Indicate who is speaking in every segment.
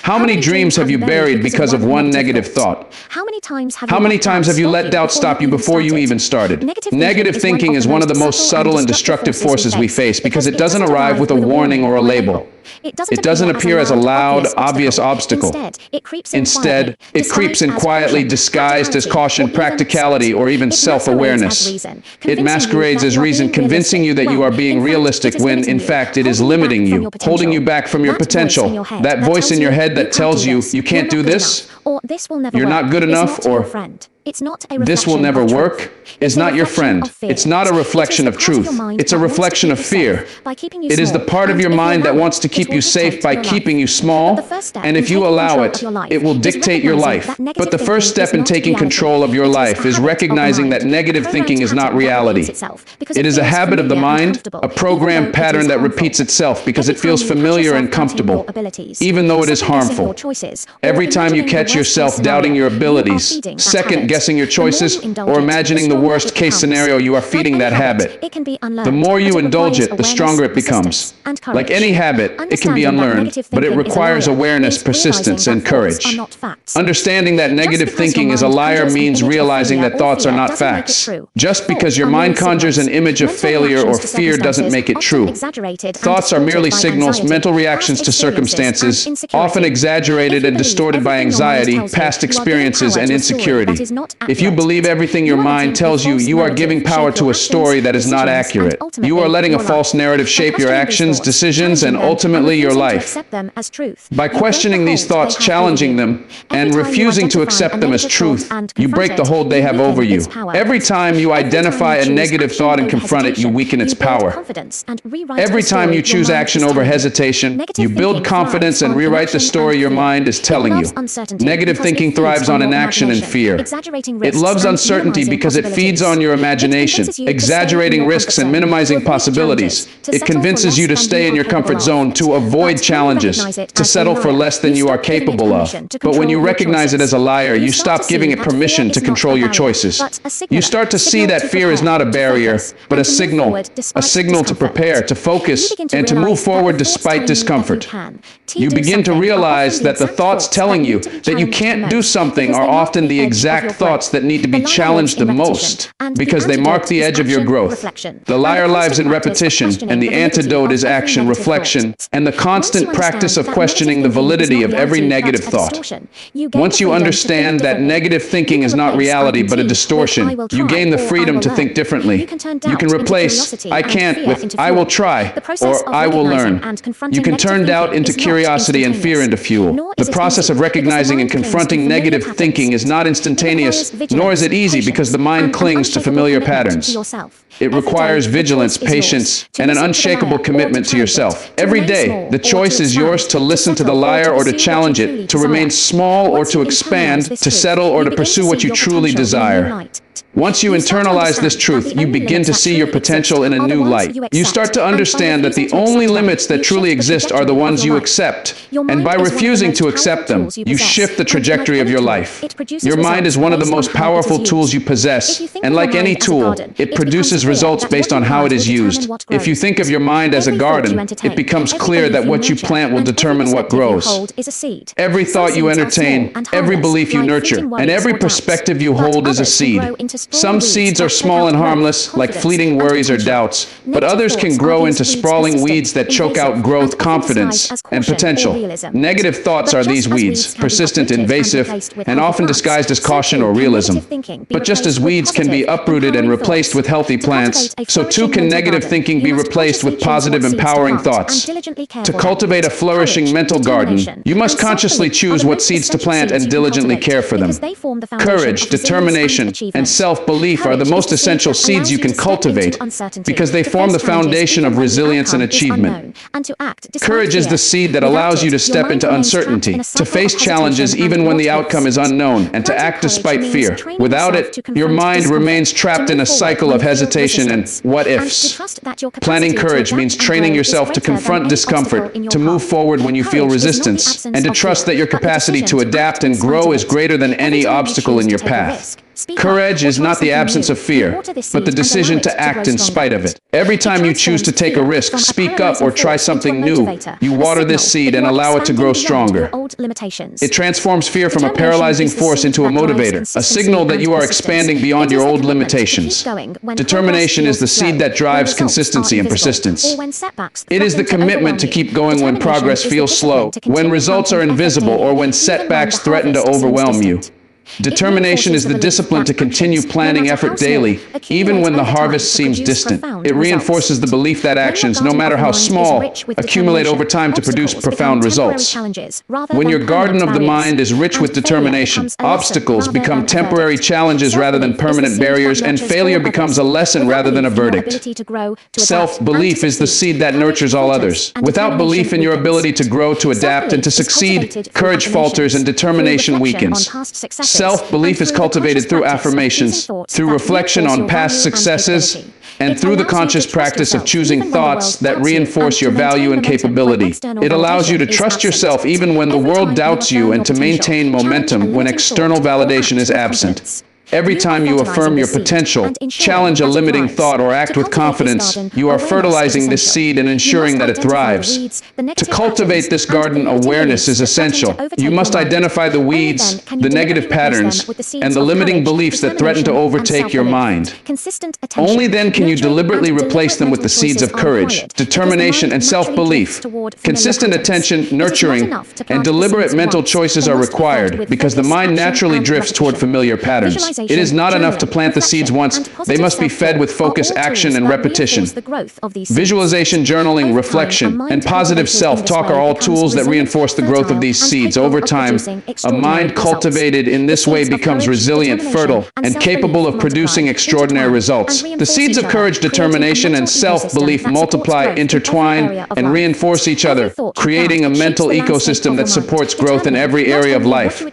Speaker 1: How many dreams have you buried because of one negative thought?
Speaker 2: How many times
Speaker 1: have you let doubt stop you before you even started? Negative thinking is one of the most subtle and destructive forces we face because it doesn't arrive with a warning or a label. It doesn't appear as a loud, obvious obstacle. Instead, it creeps in quietly, disguised as caution, practicality, or even self-awareness. It masquerades as reason, convincing you that you are being realistic when, in fact, it is limiting you, holding you back from your potential. That voice in your head that tells you, you can't do this, you're not good enough, or this will never work, is not your friend. It's not a reflection of truth. It's a reflection of fear. It is the part of your mind that wants to keep you safe by keeping you small, and if you allow it, it will dictate your life. But the first step in taking control of your life is recognizing that negative thinking is not reality. It is a habit of the mind, a programmed pattern that repeats itself because it feels familiar and comfortable, even though it is harmful. Every time you catch yourself doubting your abilities, second-guessing your choices, or imagining the worst-case scenario, you are feeding that habit. The more you indulge it, the stronger it becomes. Like any habit, it can be unlearned, but it requires awareness, persistence, and courage. Understanding that negative thinking is a liar means realizing that thoughts are not facts. Just because your mind conjures an image of failure or fear doesn't make it true. Thoughts are merely signals, mental reactions to circumstances, often exaggerated and distorted by anxiety, past experiences, and insecurity. If you believe everything your mind tells you, you are giving power to a story that is not accurate. You are letting a false narrative shape your actions, decisions, and ultimately your life. By questioning these thoughts, challenging them, and refusing to accept them as truth, you break the hold they have over you. Every time you identify a negative thought and confront it, you weaken its power. Every time you choose action over hesitation, you build confidence and rewrite the story your mind is telling you. Negative thinking thrives on inaction and fear. It loves uncertainty because it feeds on your imagination, exaggerating risks and minimizing possibilities. It convinces you to stay in your comfort zone, to avoid challenges, to settle for less than you are capable of. But when you recognize it as a liar, you stop giving it permission to control your choices. You start to see that fear is not a barrier, but a signal to prepare, to focus, and to move forward despite discomfort. You begin to realize that the thoughts telling you that you can't do something are often the exact thoughts that need to be challenged the most, because they mark the edge of your growth. The liar lives in repetition, and the antidote is action, reflection, and the constant practice of questioning the validity of every negative thought. Once you understand that negative thinking is not reality but a distortion, you gain the freedom to think differently. You can replace "I can't" with "I will try" or "I will learn." You can turn doubt into curiosity and fear into fuel. The process of recognizing and confronting negative thinking is not instantaneous, nor is it easy because the mind clings to familiar patterns. It requires vigilance, patience, and an unshakable commitment to yourself. Every day, the choice is yours to listen to the liar or to challenge it, to remain small or to expand, to settle or to pursue what you truly desire. Once you internalize this truth, you begin to see your potential in a new light. You start to understand that the only limits that truly exist are the ones you accept. And by refusing to accept them, you shift the trajectory of your life. Your mind is one of the most powerful tools you possess. And like any tool, it produces results based on how it is used. If you think of your mind as a garden, it becomes clear that what you plant will determine what grows. Every thought you entertain, every belief you nurture, and every perspective you hold is a seed. Some seeds are small and harmless, like fleeting worries or doubts, but others can grow into sprawling weeds that choke out growth, confidence, and potential. Negative thoughts are these weeds, persistent, invasive, and often disguised as caution or realism. But just as weeds can be uprooted and replaced with healthy plants, so too can negative thinking be replaced with positive, empowering thoughts. To cultivate a flourishing mental garden, you must consciously choose what seeds to plant and diligently care for them. Courage, determination, and self-belief are the most essential seeds you can cultivate because they form the foundation of resilience and achievement. Courage is the seed that allows you to step into uncertainty, to face challenges even when the outcome is unknown, and to act despite fear. Without it, your mind remains trapped in a cycle of hesitation and what-ifs. Planting courage means training yourself to confront discomfort, to move forward when you feel resistance, and to trust that your capacity to adapt and grow is greater than any obstacle in your path. Courage is not the absence of fear, but the decision to act in spite of it. Every time you choose to take a risk, speak up, or try something new, you water this seed and allow it to grow stronger. It transforms fear from a paralyzing force into a motivator, a signal that you are expanding beyond your old limitations. Determination is the seed that drives consistency and persistence. It is the commitment to keep going when progress feels slow, when results are invisible, or when setbacks threaten to overwhelm you. Determination is the discipline to continue planning effort daily, even when the harvest seems distant. It reinforces the belief that actions, no matter how small, accumulate over time to produce profound results. When your garden of the mind is rich with determination, obstacles become temporary challenges rather than permanent barriers, and failure becomes a lesson rather than a verdict. Self-belief is the seed that nurtures all others. Without belief in your ability to grow, to adapt, and to succeed, courage falters and determination weakens. Self-belief is cultivated through affirmations, through reflection on past successes, and through the conscious practice of choosing thoughts that reinforce your value and capability. It allows you to trust yourself even when the world doubts you and to maintain momentum when external validation is absent. Every time you affirm your potential, challenge a limiting thought, or act with confidence, you are fertilizing this seed and ensuring that it thrives. To cultivate this garden, awareness is essential. You must identify the weeds, the negative patterns, and the limiting beliefs that threaten to overtake your mind. Only then can you deliberately replace them with the seeds of courage, determination, and self-belief. Consistent attention, nurturing, and deliberate mental choices are required because the mind naturally drifts toward familiar patterns. It is not enough to plant the seeds once. They must be fed with focus, action, and repetition. Visualization, journaling, reflection, and positive self-talk are all tools that reinforce the growth of these seeds. Over time, a mind cultivated in this way becomes resilient, fertile, and capable of producing extraordinary results. The seeds of courage, determination, and self-belief multiply, intertwine, and reinforce each other, creating a mental ecosystem that supports growth in every area of life.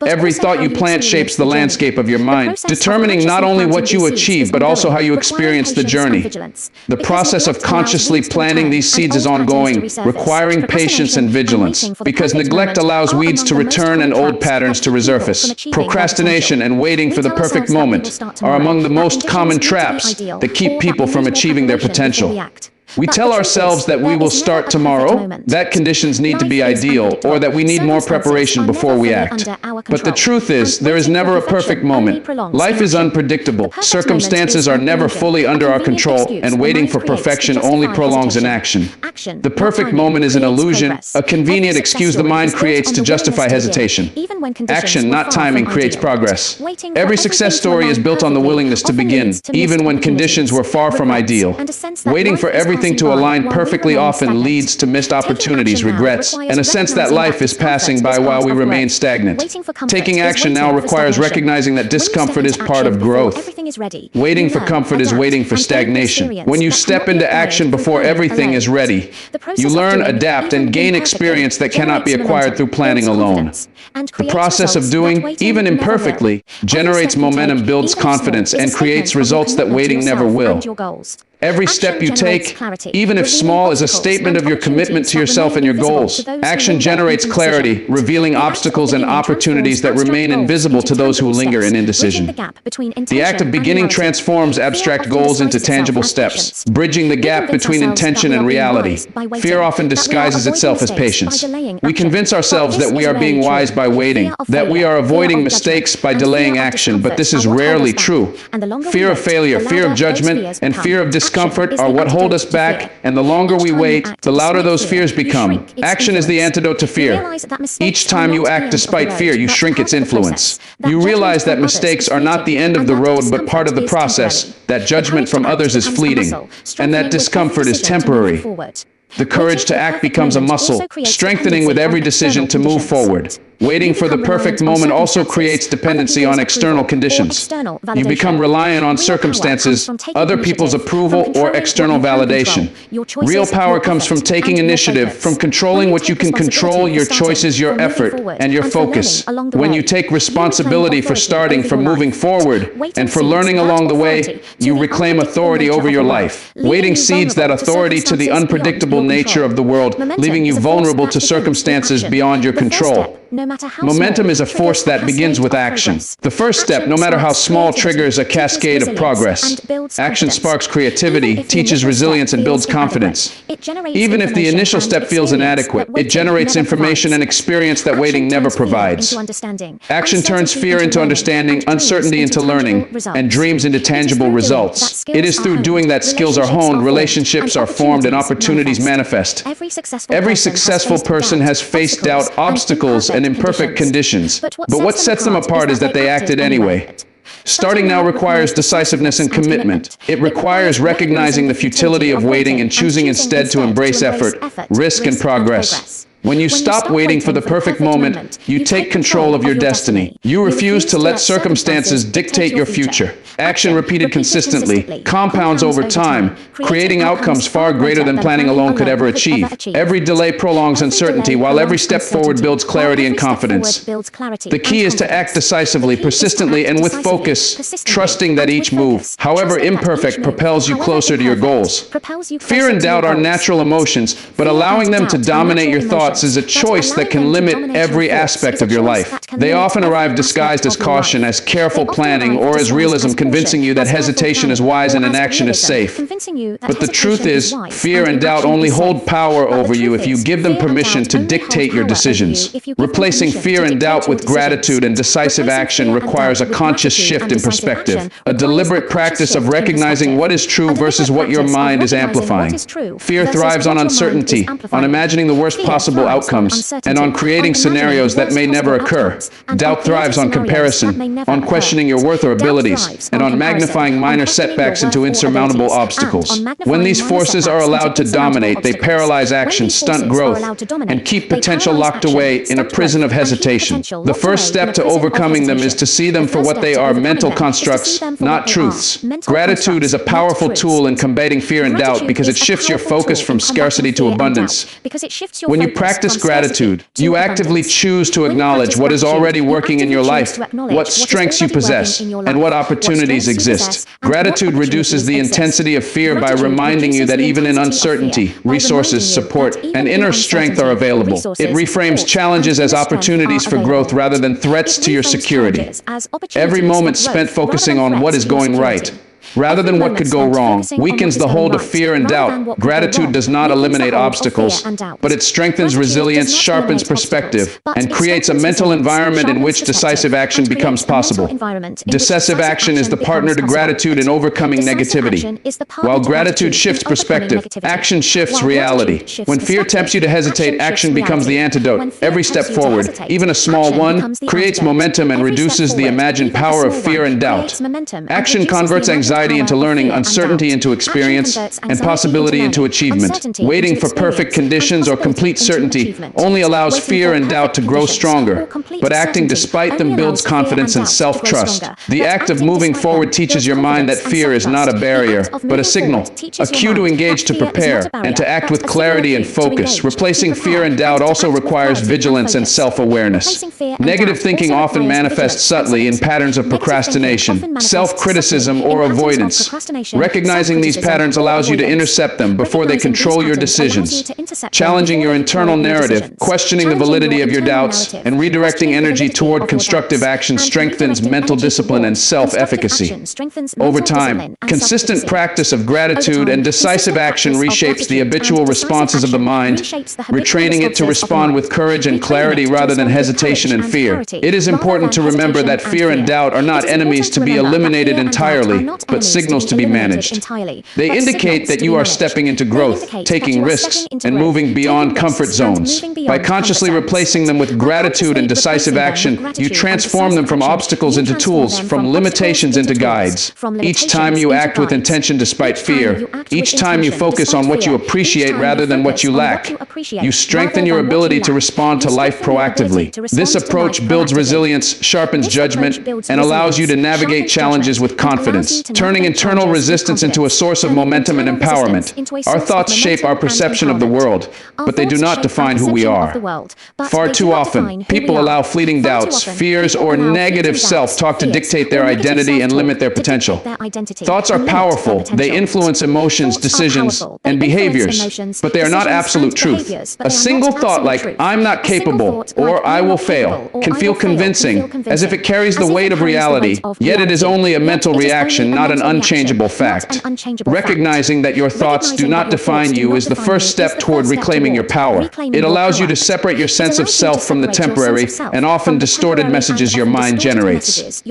Speaker 1: Every thought you plant shapes the landscape of your mind, determining not only what you achieve, but also how you experience the journey. The process of consciously planting these seeds is ongoing, requiring patience and vigilance, because neglect allows weeds to return and old patterns to resurface. Procrastination and waiting for the perfect moment are among the most common traps that keep people from achieving their potential. We tell ourselves that we will start tomorrow, that conditions need to be ideal, or that we need more preparation before we act. But the truth is, there is never a perfect moment. Life is unpredictable. Circumstances are never fully under our control, and waiting for perfection only prolongs inaction. The perfect moment is an illusion, a convenient excuse the mind creates to justify hesitation. Action, not timing, creates progress. Every success story is built on the willingness to begin, even when conditions were far from ideal. Waiting for everything to align perfectly often leads to missed opportunities, regrets, and a sense that life is passing by while we remain stagnant. Taking action now requires recognizing that discomfort is part of growth. Waiting for comfort is waiting for stagnation. When you step into action before everything is ready, you learn, adapt, and gain experience that cannot be acquired through planning alone. The process of doing, even imperfectly, generates momentum, builds confidence, and creates results that waiting never will. Every step you take, even if small, is a statement of your commitment to yourself and your goals. Action generates clarity, revealing obstacles and opportunities that remain invisible to those who linger in indecision. The act of beginning transforms abstract goals into tangible steps, bridging the gap between intention and reality. Fear often disguises itself as patience. We convince ourselves that we are being wise by waiting, that we are avoiding mistakes by delaying action, but this is rarely true. Fear of failure, fear of judgment, and fear of discomfort are what hold us back, and the longer we wait, the louder those fears become. Action is the antidote to fear. Each time you act despite fear, you shrink its influence. You realize that mistakes are not the end of the road, but part of the process, that judgment from others is fleeting, and that discomfort is temporary. The courage to act becomes a muscle, strengthening with every decision to move forward. Waiting for the perfect moment also creates dependency on external conditions. You become reliant on circumstances, other people's approval, or external validation. Real power comes from taking initiative, from controlling what you can control, your choices, your effort, and your focus. When you take responsibility for starting, for moving forward, and for learning along the way, you reclaim authority over your life. Waiting cedes that authority to the unpredictable nature of the world, leaving you vulnerable to circumstances beyond your control. Momentum is a force that begins with action. The first step, no matter how small, triggers a cascade of progress. Action sparks creativity, teaches resilience, and builds confidence. Even if the initial step feels inadequate, it generates information and experience that waiting never provides. Action turns fear into understanding, uncertainty into learning, and dreams into tangible results. It is through doing that skills are honed, relationships are formed, and opportunities manifest. Every successful person has faced doubt, obstacles, and imperfect conditions. But what sets them apart is that they acted anyway. Starting now requires decisiveness and commitment. It requires recognizing the futility of waiting and choosing instead to embrace effort, risk, and progress. When you stop waiting for the perfect moment, you take control of your destiny. You refuse to let circumstances dictate your future. Action repeated consistently compounds over time, creating outcomes far greater than planning alone could ever achieve. Every delay prolongs uncertainty, while every step forward builds clarity and confidence. The key is to act decisively, persistently, and with focus, trusting that each move, however imperfect, propels you closer to your goals. Fear and doubt are natural emotions, but allowing them to dominate your thoughts is a choice that can limit every aspect of your life. They often arrive disguised as caution, as careful planning, or as realism, convincing you that hesitation is wise and inaction is safe. But the truth is, fear and doubt only hold power over you if you give them permission to dictate your decisions. Replacing fear and doubt with gratitude and decisive action requires a conscious shift in perspective, a deliberate practice of recognizing what is true versus what your mind is amplifying. Fear thrives on uncertainty, on imagining the worst possible outcomes, and on creating scenarios that may never occur. Doubt thrives on comparison, on questioning your worth or abilities, and on magnifying minor setbacks into insurmountable obstacles. When these forces are allowed to dominate, they paralyze action, stunt growth, and keep potential locked away in a prison of hesitation. The first step to overcoming them is to see them for what they are: mental constructs, not truths. Gratitude is a powerful tool in combating fear and doubt because it shifts your focus from scarcity to abundance. When you practice gratitude, you actively choose to acknowledge what is already working in your life, what strengths you possess, and what opportunities exist. Gratitude reduces the intensity of fear by reminding you that even in uncertainty, resources, support, and inner strength are available. It reframes challenges as opportunities for growth rather than threats to your security. Every moment spent focusing on what is going right, rather than what could go wrong, weakens the hold of fear and doubt. Gratitude does not eliminate obstacles, but it strengthens resilience, sharpens perspective, and creates a mental environment in which decisive action becomes possible. Decisive action is the partner to gratitude in overcoming negativity. While gratitude shifts perspective, action shifts reality. When fear tempts you to hesitate, action becomes the antidote. Every step forward, even a small one, creates momentum and reduces the imagined power of fear and doubt. Action converts anxiety into learning, uncertainty into experience, and possibility into achievement. Waiting for perfect conditions or complete certainty only allows fear and doubt to grow stronger, but acting despite them builds confidence and self-trust. The act of moving forward teaches your mind that fear is not a barrier, but a signal, a cue to engage, to prepare, and to act with clarity and focus. Replacing fear and doubt also requires vigilance and self-awareness. Negative thinking often manifests subtly in patterns of procrastination, self-criticism, or avoidance. Recognizing these patterns allows you to intercept them before they control your decisions. Challenging your internal narrative, questioning the validity of your doubts, and redirecting energy toward constructive action strengthens mental discipline and self-efficacy. Over time, consistent practice of gratitude and decisive action reshapes the habitual responses of the mind, retraining it to respond with courage and clarity rather than hesitation and fear. It is important to remember that fear and doubt are not enemies to be eliminated entirely, but signals to be managed. They indicate that you are stepping into growth, taking risks, and moving beyond comfort zones. By consciously replacing them with gratitude and decisive action, you transform them from obstacles into tools, from limitations into guides. Each time you act with intention despite fear, each time you focus on what you appreciate rather than what you lack, you strengthen your ability to respond to life proactively. This approach builds resilience, sharpens judgment, and allows you to navigate challenges with confidence. turning internal resistance into a source of momentum and empowerment. Our thoughts shape our perception of the world, but they do not define who we are. Far too often, people allow fleeting doubts, fears, or negative self-talk to dictate their identity and limit their potential. Thoughts are powerful. They influence emotions, decisions, and behaviors, but they are not absolute truth. A single thought like, "I'm not capable," or "I will fail," can feel convincing, as if it carries the weight of reality, yet it is only a mental reaction, not an unchangeable fact. Recognizing that your thoughts do not define you is the first step toward reclaiming your power. It allows you to separate your sense of self from the temporary and often distorted messages your mind generates.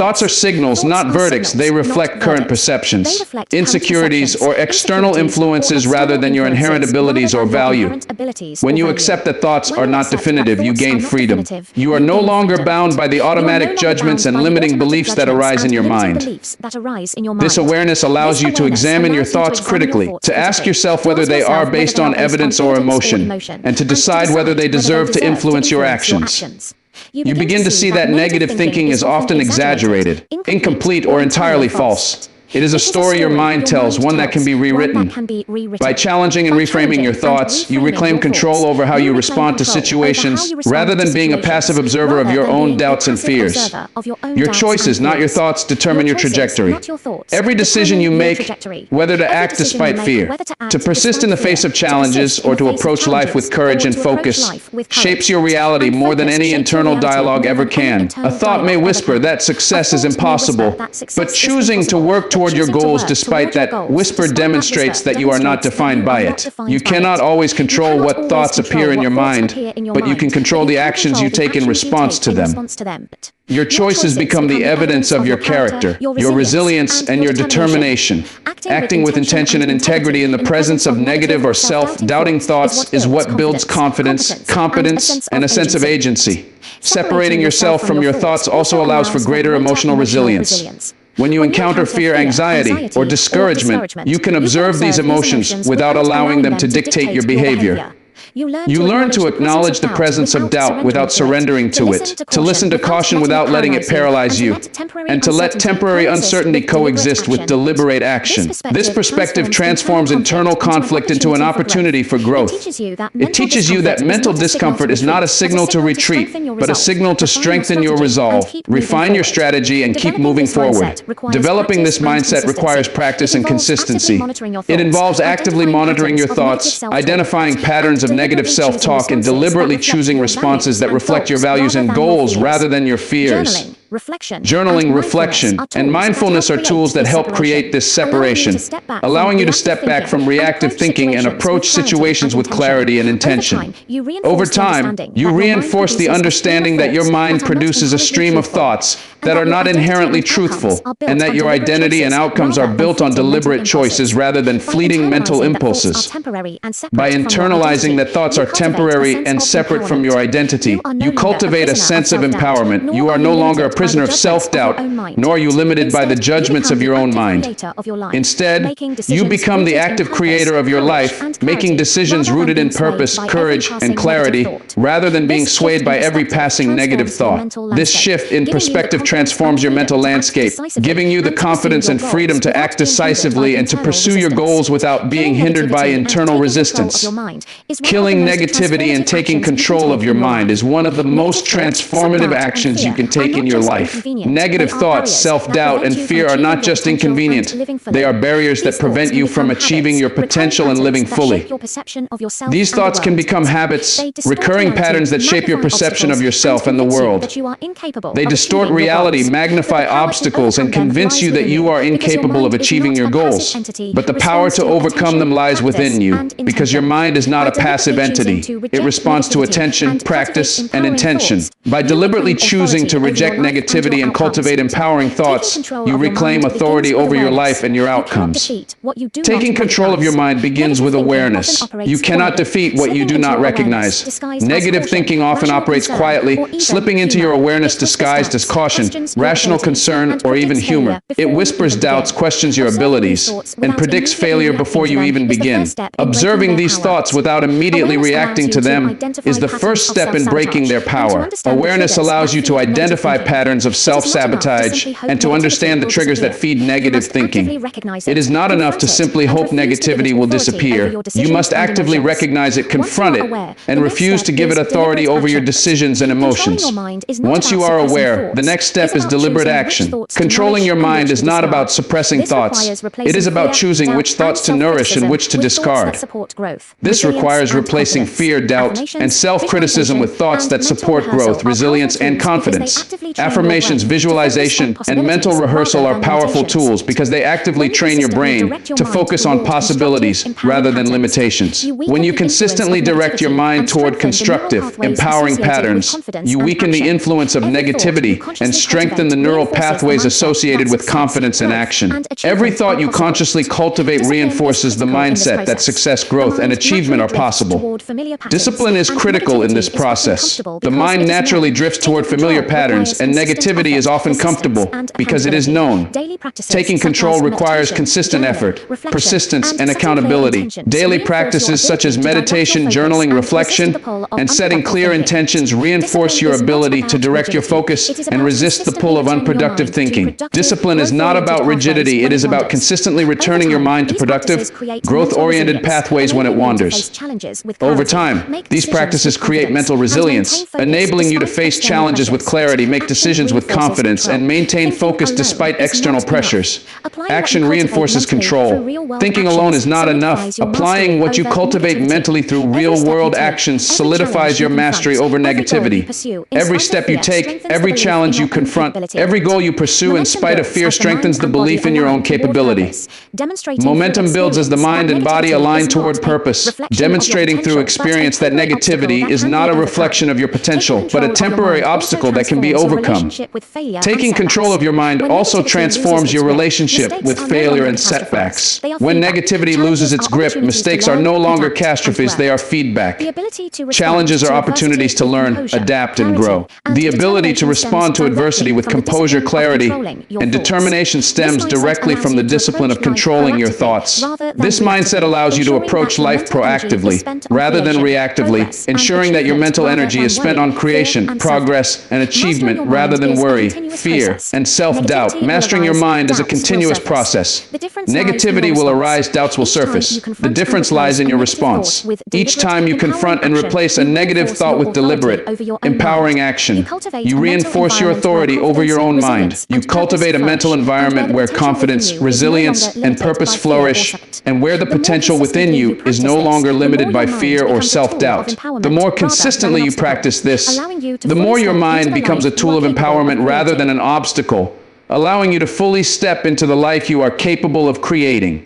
Speaker 1: Thoughts are signals, not verdicts. They reflect current perceptions, insecurities, or external influences rather than your inherent abilities or value. When you accept that thoughts are not definitive, you gain freedom. You are no longer bound by the automatic judgments and limiting beliefs that arise in your mind. This awareness allows you to examine your thoughts critically, to ask yourself whether they are based on evidence or emotion, and to decide whether they deserve to influence your actions. You begin to see that negative thinking is often exaggerated, incomplete, or entirely false. It is a story your mind tells, one that can be rewritten. By challenging and reframing your thoughts, you reclaim control over how you respond to situations, rather than being a passive observer of your own doubts and fears. Your choices, not your thoughts, determine your trajectory. Every decision you make, whether to act despite fear, to persist in the face of challenges, or to approach life with courage and focus, shapes your reality more than any internal dialogue ever can. A thought may whisper that success is impossible, but choosing to work toward your goals despite that whisper demonstrates that you are not defined by it. You cannot always control what thoughts appear in your mind, but you can control the actions you take in response to them. Your choices become the evidence of your character, your resilience, and your determination. Acting with intention and integrity in the presence of negative or self-doubting thoughts is what builds confidence, competence, and a sense of agency. Separating yourself from your thoughts also allows for greater emotional resilience. When you encounter fear, anxiety, or discouragement, you can observe these emotions without allowing them to dictate your behavior. You learn to acknowledge the presence of doubt without surrendering to it, to listen to caution without letting it paralyze you, and to let temporary uncertainty coexist with deliberate action. This perspective transforms internal conflict into an opportunity for growth. It teaches you that mental discomfort is not a signal to retreat, but a signal to strengthen your resolve, refine your strategy, and keep moving forward. Developing this mindset requires practice and consistency. It involves actively monitoring your thoughts, identifying patterns of negative self-talk, and deliberately choosing responses that reflect your values and goals rather than your fears. Journaling, reflection, and mindfulness are tools that help create this separation, allowing you to step back from reactive thinking and approach situations with clarity and intention. Over time, you reinforce the understanding that your mind produces a stream of thoughts that are not inherently truthful, and that your identity and outcomes are built on deliberate choices rather than fleeting mental impulses. By internalizing that thoughts are temporary and separate from your identity, you cultivate a sense of empowerment. You are no longer a prisoner of self-doubt, nor are you limited by the judgments of your own mind. Instead, you become the active creator of your life, making decisions rooted in purpose, courage, and clarity, rather than being swayed by every passing negative thought. This shift in perspective transforms your mental landscape, giving you the confidence and freedom to act decisively and to pursue your goals without being hindered by internal resistance. Killing negativity and taking control of your mind is one of the most transformative actions you can take in your life. Negative thoughts, self-doubt, and fear are not just inconvenient. They are barriers that prevent you from achieving your potential and living fully. These thoughts can become habits, recurring patterns that shape your perception of yourself and the world. They distort reality, magnify obstacles, and convince you that you are incapable of achieving your goals. But the power to overcome them lies within you, because your mind is not a passive entity. It responds to attention, practice, and intention. By deliberately choosing to reject negativity and cultivate empowering thoughts, you reclaim authority over your life and your outcomes. Taking control of your mind begins with awareness. You cannot defeat what you do not recognize. Negative thinking often operates quietly, slipping into your awareness disguised as caution. rational concern, or even humor. It whispers doubts, questions your abilities, and predicts failure before you even begin. Observing these thoughts without immediately reacting to them is the first step in breaking their power. Awareness allows you to identify patterns of self-sabotage and to understand the triggers that feed negative thinking. It is not enough to simply hope negativity will disappear. You must actively recognize it, confront it, and refuse to give it authority over your decisions and emotions. Once you are aware, the next step is deliberate action. Controlling your mind is not about suppressing thoughts. It is about choosing which thoughts to nourish and which to discard. This requires replacing fear, doubt, and self-criticism with thoughts that support growth, resilience, and confidence. Affirmations, visualization, and mental rehearsal are powerful tools because they actively train your brain to focus on possibilities rather than limitations. When you consistently direct your mind toward constructive, empowering patterns, you weaken the influence of negativity and strengthen the neural pathways associated with confidence and action. Every thought you consciously cultivate reinforces the mindset that success, growth, and achievement are possible. Discipline is critical in this process. The mind naturally drifts toward familiar patterns, and negativity is often comfortable because it is known. Taking control requires consistent effort, persistence, and accountability. Daily practices such as meditation, journaling, reflection, and setting clear intentions reinforce your ability to direct your focus and resist the pull of unproductive thinking. Discipline is not about rigidity, it is about consistently returning your mind to productive, growth-oriented pathways when it wanders. Over time, these practices create mental resilience, enabling you to face challenges with clarity, make decisions with confidence, and maintain focus despite external pressures. Action reinforces control. Thinking alone is not enough. Applying what you cultivate mentally through real-world actions solidifies your mastery over negativity. Every step you take, every challenge you confront, every goal you pursue in spite of fear strengthens the belief in your own capability. Momentum builds as the mind and body align toward purpose, demonstrating through experience that negativity is not a reflection of your potential, but a temporary obstacle that can be overcome. Taking control of your mind also transforms your relationship with failure and setbacks. When negativity loses its grip, mistakes are no longer catastrophes, they are feedback. Challenges are opportunities to learn, adapt, and grow. The ability to respond to adversity with composure, clarity, and determination stems directly from the discipline of controlling your thoughts. This mindset allows you to approach life proactively, rather than reactively, ensuring that your mental energy is spent on creation, progress, and achievement rather than worry, fear, and self-doubt. Mastering your mind is a continuous process. Negativity will arise, doubts will surface. The difference lies in your response. Each time you confront and replace a negative thought with deliberate, empowering action, you reinforce your authority over your own mind. You cultivate a mental environment where confidence, resilience, and purpose flourish, and where the potential within you is no longer limited by fear or self-doubt. The more consistently you practice this, the more your mind becomes a tool of empowerment rather than an obstacle, allowing you to fully step into the life you are capable of creating.